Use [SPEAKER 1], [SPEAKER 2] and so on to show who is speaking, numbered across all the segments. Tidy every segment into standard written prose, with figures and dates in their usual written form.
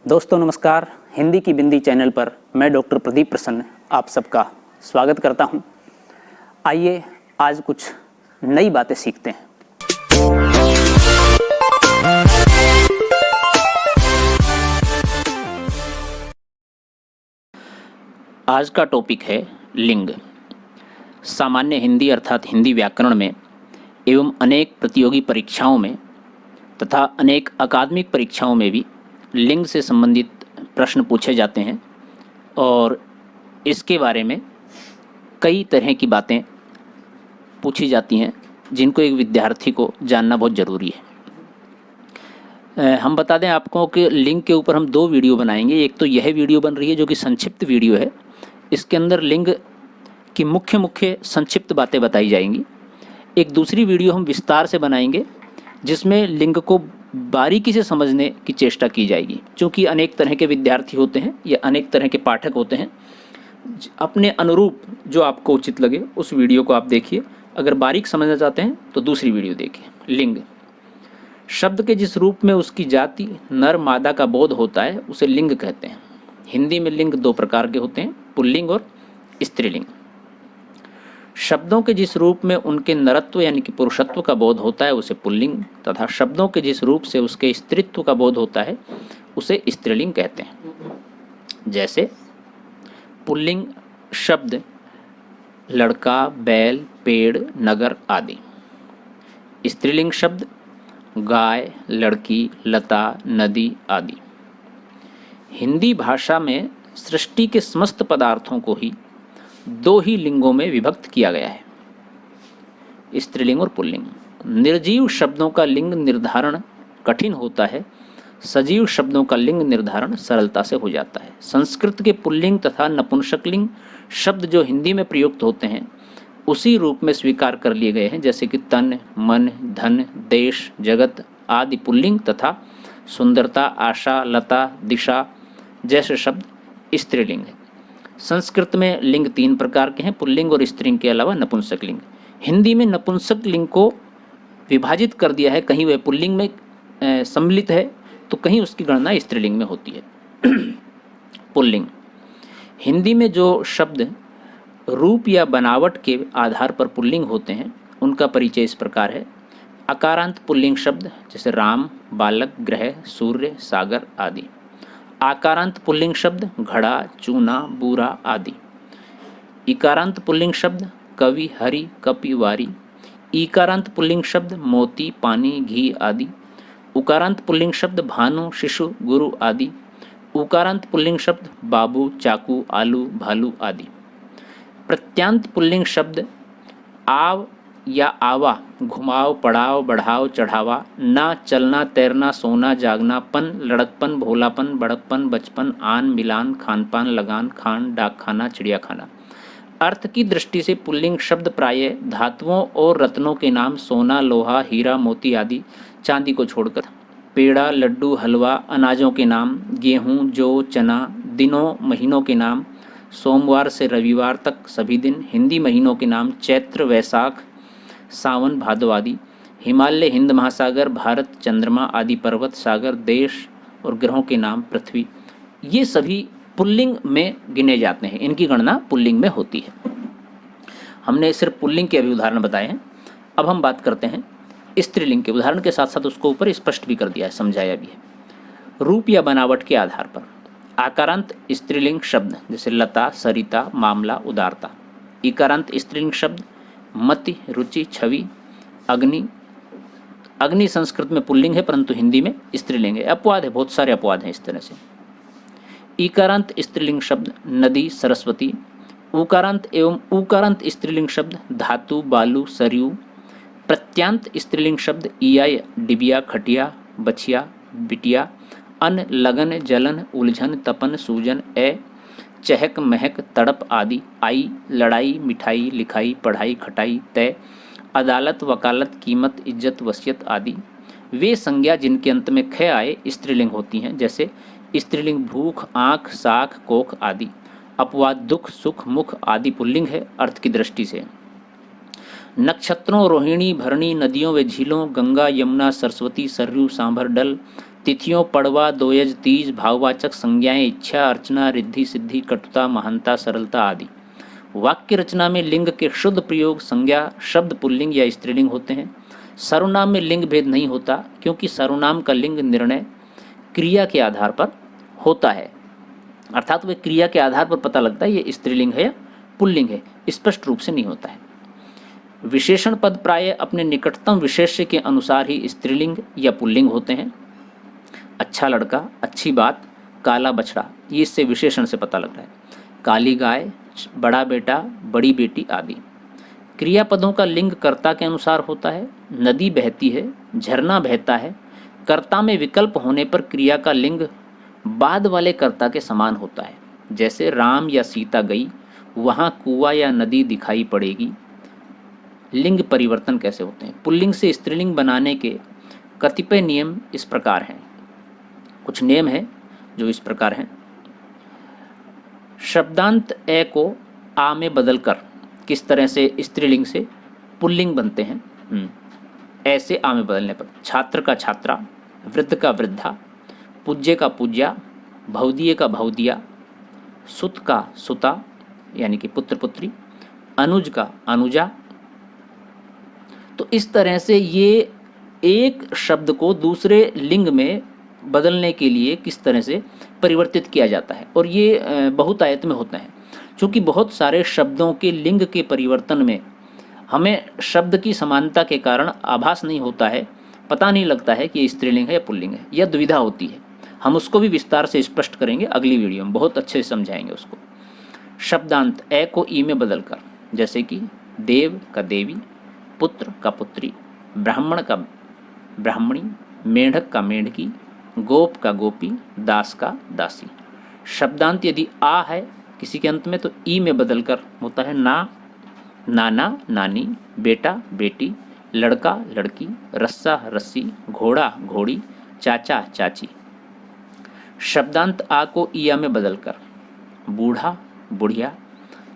[SPEAKER 1] दोस्तों नमस्कार। हिंदी की बिंदी चैनल पर मैं डॉक्टर प्रदीप प्रसन्न आप सबका स्वागत करता हूं। आइए आज कुछ नई बातें सीखते हैं। आज का टॉपिक है लिंग। सामान्य हिंदी अर्थात हिंदी व्याकरण में एवं अनेक प्रतियोगी परीक्षाओं में तथा अनेक अकादमिक परीक्षाओं में भी लिंग से संबंधित प्रश्न पूछे जाते हैं और इसके बारे में कई तरह की बातें पूछी जाती हैं जिनको एक विद्यार्थी को जानना बहुत ज़रूरी है। हम बता दें आपको कि लिंग के ऊपर हम 2 वीडियो बनाएंगे। एक तो यह वीडियो बन रही है जो कि संक्षिप्त वीडियो है। इसके अंदर लिंग की मुख्य संक्षिप्त बातें बताई जाएंगी। एक दूसरी वीडियो हम विस्तार से बनाएंगे जिसमें लिंग को बारीकी से समझने की चेष्टा की जाएगी। क्योंकि अनेक तरह के विद्यार्थी होते हैं या अनेक तरह के पाठक होते हैं, अपने अनुरूप जो आपको उचित लगे उस वीडियो को आप देखिए। अगर बारीक समझना चाहते हैं तो दूसरी वीडियो देखिए। लिंग शब्द के जिस रूप में उसकी जाति नर मादा का बोध होता है उसे लिंग कहते हैं। हिंदी में लिंग 2 प्रकार के होते हैं, पुल्लिंग और स्त्रीलिंग। शब्दों के जिस रूप में उनके नरत्व यानी कि पुरुषत्व का बोध होता है उसे पुल्लिंग तथा शब्दों के जिस रूप से उसके स्त्रीत्व का बोध होता है उसे स्त्रीलिंग कहते हैं। जैसे पुल्लिंग शब्द लड़का, बैल, पेड़, नगर आदि। स्त्रीलिंग शब्द गाय, लड़की, लता, नदी आदि। हिंदी भाषा में सृष्टि के समस्त पदार्थों को ही 2 ही लिंगों में विभक्त किया गया है, स्त्रीलिंग और पुल्लिंग। निर्जीव शब्दों का लिंग निर्धारण कठिन होता है, सजीव शब्दों का लिंग निर्धारण सरलता से हो जाता है। संस्कृत के पुल्लिंग तथा नपुंसकलिंग शब्द जो हिंदी में प्रयुक्त होते हैं उसी रूप में स्वीकार कर लिए गए हैं, जैसे कि तन, मन, धन, देश, जगत आदि पुल्लिंग तथा सुंदरता, आशा, लता, दिशा जैसे शब्द स्त्रीलिंग है। संस्कृत में लिंग 3 प्रकार के हैं, पुल्लिंग और स्त्रीलिंग के अलावा नपुंसक लिंग। हिंदी में नपुंसक लिंग को विभाजित कर दिया है, कहीं वह पुल्लिंग में सम्मिलित है तो कहीं उसकी गणना स्त्रीलिंग में होती है। पुल्लिंग हिंदी में जो शब्द रूप या बनावट के आधार पर पुल्लिंग होते हैं उनका परिचय इस प्रकार है। अकारांत पुल्लिंग शब्द जैसे राम, बालक, ग्रह, सूर्य, सागर आदि। आकारांत पुल्लिंग शब्द घड़ा, चूना, बूरा आदि। इकारांत पुल्लिंग शब्द कवि, हरि, कपि, वारी। ईकारांत पुल्लिंग शब्द मोती, पानी, घी आदि। उकारांत पुल्लिंग शब्द भानु, शिशु, गुरु आदि। उकारांत पुल्लिंग शब्द बाबू, चाकू, आलू, भालू आदि। प्रत्यांत पुल्लिंग शब्द आव या आवा, घुमाव, पड़ाव, बढ़ाव, चढ़ावा, ना, चलना, तैरना, सोना, जागना, पन, लड़कपन, भोलापन, बड़कपन, बचपन, आन, मिलान, खानपान, लगान, खान, डाकखाना, चिड़ियाखाना। अर्थ की दृष्टि से पुल्लिंग शब्द प्रायः धातुओं और रत्नों के नाम सोना, लोहा, हीरा, मोती आदि, चांदी को छोड़कर पेड़ा, लड्डू, हलवा, अनाजों के नाम, गेहूं, जौ, चना, दिनों, महीनों के नाम, सोमवार से रविवार तक सभी दिन, हिंदी महीनों के नाम चैत्र, वैशाख, सावन, भादो आदि। हिमालय, हिंद महासागर, भारत, चंद्रमा आदि पर्वत, सागर, देश और ग्रहों के नाम पृथ्वी, ये सभी पुल्लिंग में गिने जाते हैं। इनकी गणना पुल्लिंग में होती है। हमने सिर्फ पुल्लिंग के अभी उदाहरण बताए हैं। अब हम बात करते हैं स्त्रीलिंग के। उदाहरण के साथ साथ उसको ऊपर स्पष्ट भी कर दिया है, समझाया भी है। रूप या बनावट के आधार पर आकारांत स्त्रीलिंग शब्द जैसे लता, सरिता, मामला, उदारता। इकारांत स्त्रीलिंग शब्द मति, रुचि, छवि, अग्नि। अग्नि संस्कृत में पुल्लिंग है परंतु हिंदी में स्त्रीलिंग है। अपवाद है, बहुत सारे अपवाद हैं इस तरह से। ईकारांत स्त्रीलिंग शब्द नदी, सरस्वती। उकारांत एवं उकारांत स्त्रीलिंग शब्द धातु, बालू, सरयू। प्रत्यांत स्त्रीलिंग शब्द ईया, डिबिया, खटिया, बछिया, बिटिया। अन, लगन, जलन, उलझन, तपन, सूजन, चहक, महक, तड़प आदि। आई, लड़ाई, मिठाई, लिखाई, पढ़ाई, खटाई, तय। अदालत, वकालत, कीमत, इज्जत, वसीयत आदि। वे संज्ञा जिनके अंत में ख आए स्त्रीलिंग होती हैं, जैसे स्त्रीलिंग भूख, आँख, साख, कोख आदि। अपवाद दुख, सुख, मुख आदि पुल्लिंग है अर्थ की दृष्टि से। नक्षत्रों, रोहिणी, भरणी, नदियों व झीलों, गंगा, यमुना, सरस्वती, सरयू, सांभर, डल, तिथियों पड़वा दोयज तीज भाववाचक संज्ञाएं इच्छा अर्चना रिद्धि सिद्धि कटुता महानता सरलता आदि। वाक्य रचना में लिंग के शुद्ध प्रयोग संज्ञा शब्द पुल्लिंग या स्त्रीलिंग होते हैं। सर्वनाम में लिंग भेद नहीं होता क्योंकि सर्वनाम का लिंग निर्णय क्रिया के आधार पर होता है, अर्थात वह क्रिया के आधार पर पता लगता है ये स्त्रीलिंग है या पुल्लिंग है, स्पष्ट रूप से नहीं होता है। विशेषण पद प्राय अपने निकटतम विशेष्य के अनुसार ही स्त्रीलिंग या पुल्लिंग होते हैं। अच्छा लड़का, अच्छी बात, काला बछड़ा, ये इससे विशेषण से पता लग रहा है। काली गाय, बड़ा बेटा, बड़ी बेटी आदि। क्रियापदों का लिंग कर्ता के अनुसार होता है। नदी बहती है, झरना बहता है, कर्ता में विकल्प होने पर क्रिया का लिंग बाद वाले कर्ता के समान होता है। जैसे राम या सीता गई, वहाँ कुआं या नदी दिखाई पड़ेगी। लिंग परिवर्तन कैसे होते हैं? पुल्लिंग से स्त्रीलिंग बनाने के कतिपय नियम इस प्रकार हैं। कुछ नियम हैं जो इस प्रकार हैं। शब्दांत ए को आ में बदलकर किस तरह से स्त्रीलिंग से पुल्लिंग बनते हैं? ऐसे आ में बदलने पर छात्र का छात्रा, वृद्ध का वृद्धा, पूज्य का पूज्या, भवदीय का भवदिया, सुत का सुता यानी कि पुत्र पुत्री, अनुज का अनुजा। तो इस तरह से ये एक शब्द को दूसरे लिंग में बदलने के लिए किस तरह से परिवर्तित किया जाता है, और ये बहुतायत में होता है। क्योंकि बहुत सारे शब्दों के लिंग के परिवर्तन में हमें शब्द की समानता के कारण आभास नहीं होता है, पता नहीं लगता है कि ये स्त्रीलिंग है या पुल्लिंग है, या दुविधा होती है। हम उसको भी विस्तार से स्पष्ट करेंगे अगली वीडियो में, बहुत अच्छे से समझाएंगे उसको। शब्दांत ए को ई में बदलकर, जैसे कि देव का देवी, पुत्र का पुत्री, ब्राह्मण का ब्राह्मणी, मेढक का मेढकी, गोप का गोपी, दास का दासी। शब्दांत यदि आ है किसी के अंत में तो ई में बदलकर होता है ना, नाना नानी, बेटा बेटी, लड़का लड़की, रस्सा रस्सी, घोड़ा घोड़ी, चाचा चाची। शब्दांत आ को इया में बदलकर बूढ़ा बुढ़िया,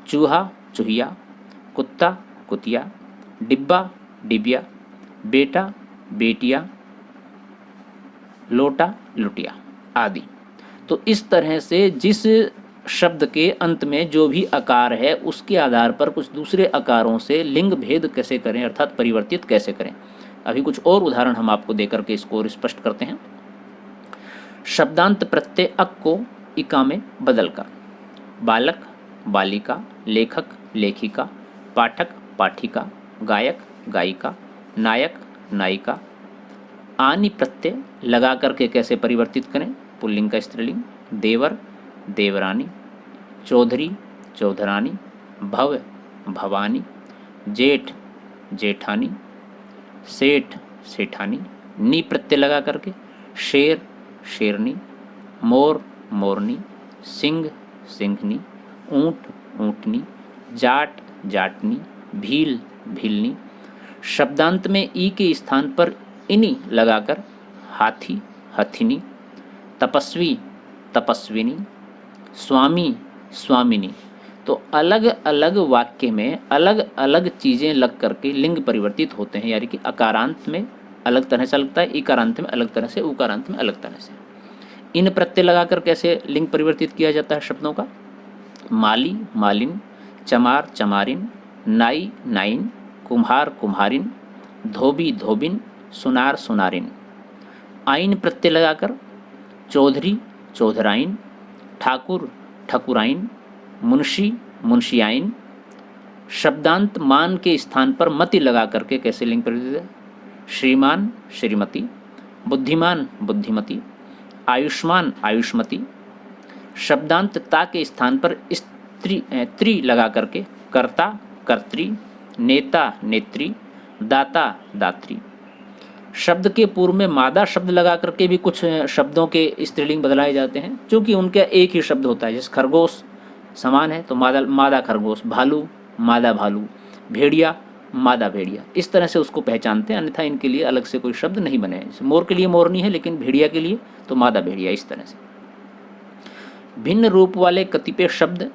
[SPEAKER 1] चूहा चूहिया, कुत्ता कुतिया, डिब्बा डिबिया, बेटा बेटिया, लोटा लुटिया आदि। तो इस तरह से जिस शब्द के अंत में जो भी आकार है उसके आधार पर कुछ दूसरे आकारों से लिंग भेद कैसे करें, अर्थात परिवर्तित कैसे करें। अभी कुछ और उदाहरण हम आपको देकर के इसको और स्पष्ट करते हैं। शब्दांत प्रत्यय अक को इका में बदलकर बालक बालिका, लेखक लेखिका, पाठक पाठिका, गायक गायिका, नायक नायिका। आनि प्रत्यय लगा करके कैसे परिवर्तित करें? पुल्लिंग का स्त्रीलिंग देवर देवरानी, चौधरी चौधरानी, भव भवानी, जेठ जेठानी, सेठ सेठानी। नी प्रत्यय लगा करके शेर शेरनी, मोर मोरनी, सिंह सिंहनी, ऊंट ऊंटनी, जाट जाटनी, भील भीलनी। शब्दांत में ई के स्थान पर इनी लगाकर हाथी हथिनी, तपस्वी तपस्विनी, स्वामी स्वामिनी। तो अलग अलग वाक्य में अलग अलग चीज़ें लग करके लिंग परिवर्तित होते हैं, यानी कि अकारांत में अलग तरह से लगता है, इकारांत में अलग तरह से, उकारांत में अलग तरह से। इन प्रत्यय लगाकर कैसे लिंग परिवर्तित किया जाता है शब्दों का? माली मालिन, चमार चमारिन, नाई नाइन, कुम्हार कुम्हारिन, धोबी धोबिन, सुनार सुनारिन। आइन प्रत्यय लगाकर चौधरी चौधराइन, ठाकुर ठकुराइन, मुंशी मुंशियाइन। शब्दांत मान के स्थान पर मति लगा करके कैसे लिंग परिवर्तित है? श्रीमान श्रीमती, बुद्धिमान बुद्धिमती, आयुष्मान आयुष्मती। शब्दांत ता के स्थान पर स्त्री त्री लगा करके कर्ता कर्त्री, नेता नेत्री, दाता दात्री। शब्द के पूर्व में मादा शब्द लगा करके भी कुछ शब्दों के स्त्रीलिंग बदलाए जाते हैं, क्योंकि उनका एक ही शब्द होता है। जैसे खरगोश समान है तो मादा मादा खरगोश, भालू मादा भालू, भेड़िया मादा भेड़िया। इस तरह से उसको पहचानते हैं, अन्यथा इनके लिए अलग से कोई शब्द नहीं बने हैं। जैसे मोर के लिए मोरनी है, लेकिन भेड़िया के लिए तो मादा भेड़िया। इस तरह से भिन्न रूप वाले कतिपय शब्द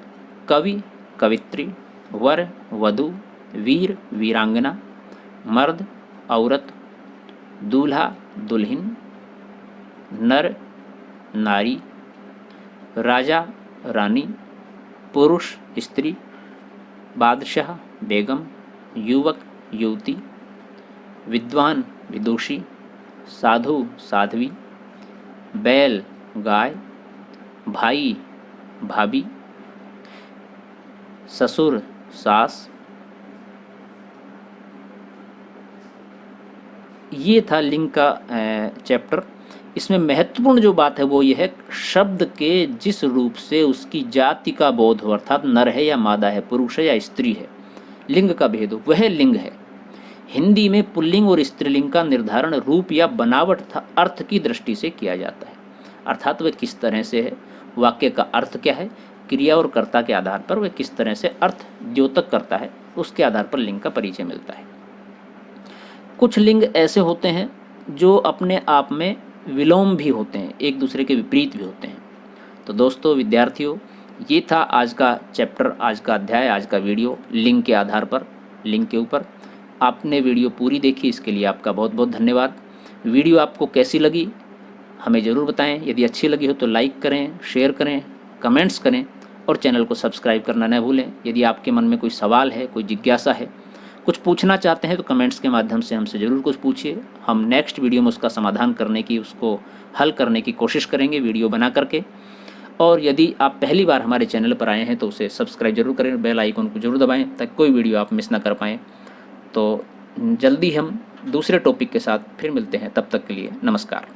[SPEAKER 1] कवि कवित्री, वर वधु, वीर वीरांगना, मर्द औरत, दूल्हा दुल्हन, नर नारी, राजा रानी, पुरुष स्त्री, बादशाह बेगम, युवक युवती, विद्वान विदुषी, साधु साध्वी, बैल गाय, भाई भाभी, ससुर सास। ये था लिंग का चैप्टर। इसमें महत्वपूर्ण जो बात है वो ये है, शब्द के जिस रूप से उसकी जाति का बोध हो, अर्थात नर है या मादा है, पुरुष है या स्त्री है, लिंग का भेद हो, वह लिंग है। हिंदी में पुल्लिंग और स्त्रीलिंग का निर्धारण रूप या बनावट तथा अर्थ की दृष्टि से किया जाता है, अर्थात वह किस तरह से है, वाक्य का अर्थ क्या है, क्रिया और कर्ता के आधार पर वह किस तरह से अर्थ द्योतक करता है, उसके आधार पर लिंग का परिचय मिलता है। कुछ लिंग ऐसे होते हैं जो अपने आप में विलोम भी होते हैं, एक दूसरे के विपरीत भी होते हैं। तो दोस्तों विद्यार्थियों, ये था आज का चैप्टर, आज का अध्याय, आज का वीडियो लिंग के आधार पर, लिंग के ऊपर। आपने वीडियो पूरी देखी, इसके लिए आपका बहुत बहुत धन्यवाद। वीडियो आपको कैसी लगी हमें ज़रूर बताएं। यदि अच्छी लगी हो तो लाइक करें, शेयर करें, कमेंट्स करें और चैनल को सब्सक्राइब करना न भूलें। यदि आपके मन में कोई सवाल है, कोई जिज्ञासा है, कुछ पूछना चाहते हैं तो कमेंट्स के माध्यम से हमसे ज़रूर कुछ पूछिए। हम नेक्स्ट वीडियो में उसका समाधान करने की, उसको हल करने की कोशिश करेंगे वीडियो बना करके। और यदि आप पहली बार हमारे चैनल पर आए हैं तो उसे सब्सक्राइब जरूर करें, बेल आइकन को जरूर दबाएं ताकि कोई वीडियो आप मिस ना कर पाएँ। तो जल्दी हम दूसरे टॉपिक के साथ फिर मिलते हैं, तब तक के लिए नमस्कार।